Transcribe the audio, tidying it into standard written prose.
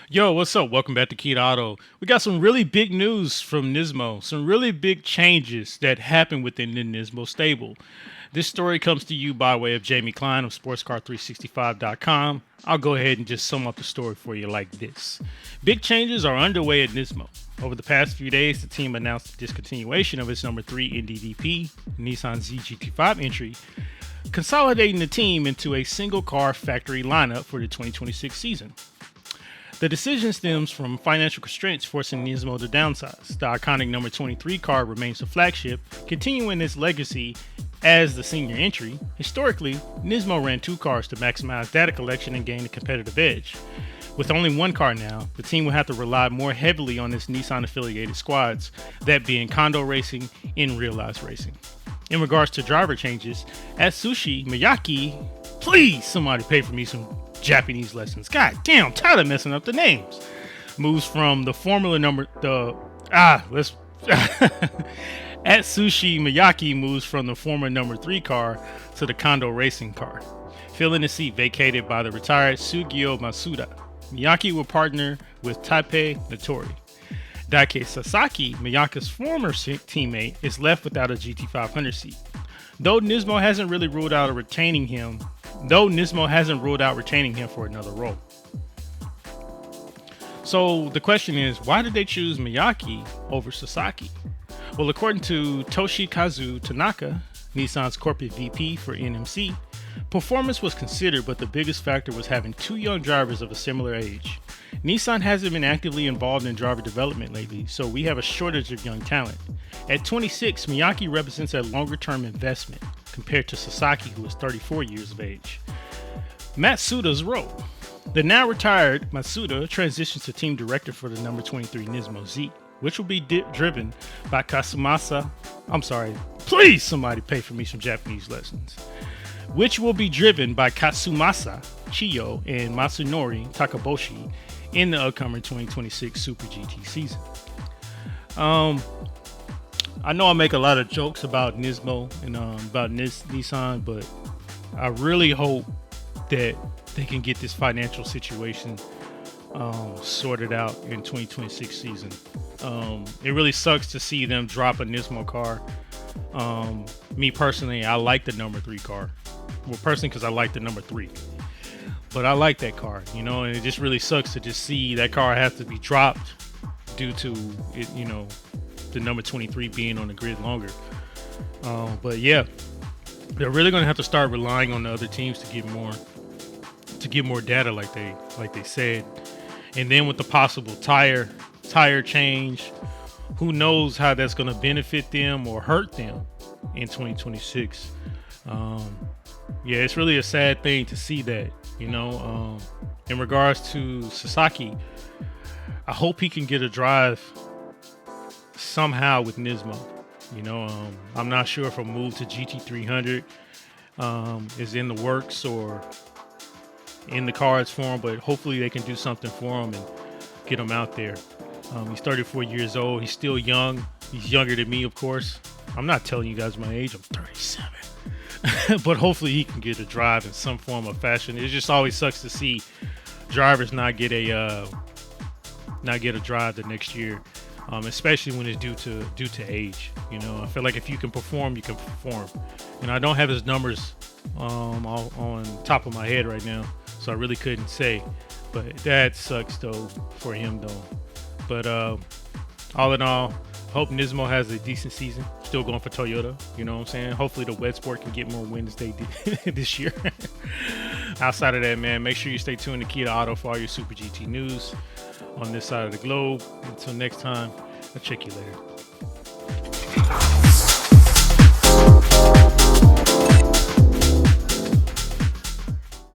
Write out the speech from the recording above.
Yo, what's up? Welcome back to Key to Auto. We got some really big news from Nismo, some really big changes that happened within the Nismo stable. This story comes to you by way of Jamie Klein of SportsCar365.com. I'll go ahead and just sum up the story for you like this. Big changes are underway at Nismo. Over the past few days, the team announced the discontinuation of its number 3 NDDP, Nissan GT500 entry, consolidating the team into a single car factory lineup for the 2026 season. The decision stems from financial constraints forcing Nismo to downsize. The iconic number 23 car remains the flagship, continuing its legacy as the senior entry. Historically, Nismo ran two cars to maximize data collection and gain a competitive edge. With only one car now, the team will have to rely more heavily on its Nissan-affiliated squads, that being Kondo Racing and Realized Racing. In regards to driver changes, Atsushi Miyake, please somebody pay for me some Japanese lessons. God damn, I'm tired of messing up the names. Moves from the Formula number Atsushi Miyake moves from the former number 3 car to the Kondo Racing car, filling the seat vacated by the retired Sugio Masuda. Miyake will partner with Taipei Notori. Daisuke Sasaki, Miyake's former teammate, is left without a GT500 seat. Though Nismo hasn't ruled out retaining him for another role. So the question is, why did they choose Miyake over Sasaki? Well, according to Toshikazu Tanaka, Nissan's corporate VP for NMC, performance was considered, but the biggest factor was having two young drivers of a similar age. Nissan hasn't been actively involved in driver development lately, so we have a shortage of young talent. At 26, Miyake represents a longer-term investment compared to Sasaki, who is 34 years of age. Matsuda's role. The now retired Matsuda transitions to team director for the number 23 Nismo Z, which will be driven by Kasumasa. I'm sorry, please somebody pay for me some Japanese lessons. Which will be driven by Katsumasa Chiyo and Masunori Takaboshi in the upcoming 2026 Super GT season. I know I make a lot of jokes about Nismo and about Nissan, but I really hope that they can get this financial situation sorted out in 2026 season. It really sucks to see them drop a Nismo car. Me personally, I like the number 3 car. Well, personally, because I like the number 3. But I like that car, and it just really sucks to just see that car have to be dropped due to it, the number 23 being on the grid longer. But yeah, they're really going to have to start relying on the other teams to get more data, like they said. And then with the possible tire change, who knows how that's going to benefit them or hurt them in 2026. Yeah, it's really a sad thing to see that, in regards to Sasaki, I hope he can get a drive somehow with Nismo. I'm not sure if a move to GT300 is in the works or in the cards for him, but hopefully they can do something for him and get him out there. He's 34 years old. He's still young. He's younger than me, of course. I'm not telling you guys my age. I'm 37. But hopefully he can get a drive in some form or fashion. It just always sucks to see drivers not get a drive the next year, especially when it's due to age. I feel like if you can perform, you can perform. And I don't have his numbers on top of my head right now, so I really couldn't say. But that sucks though for him though. But all in all, hope Nismo has a decent season. Still going for Toyota, you know what I'm saying? Hopefully the wet sport can get more wins they did this year. Outside of that, man, make sure you stay tuned to Key to Auto for all your Super GT news on this side of the globe. Until next time, I'll check you later.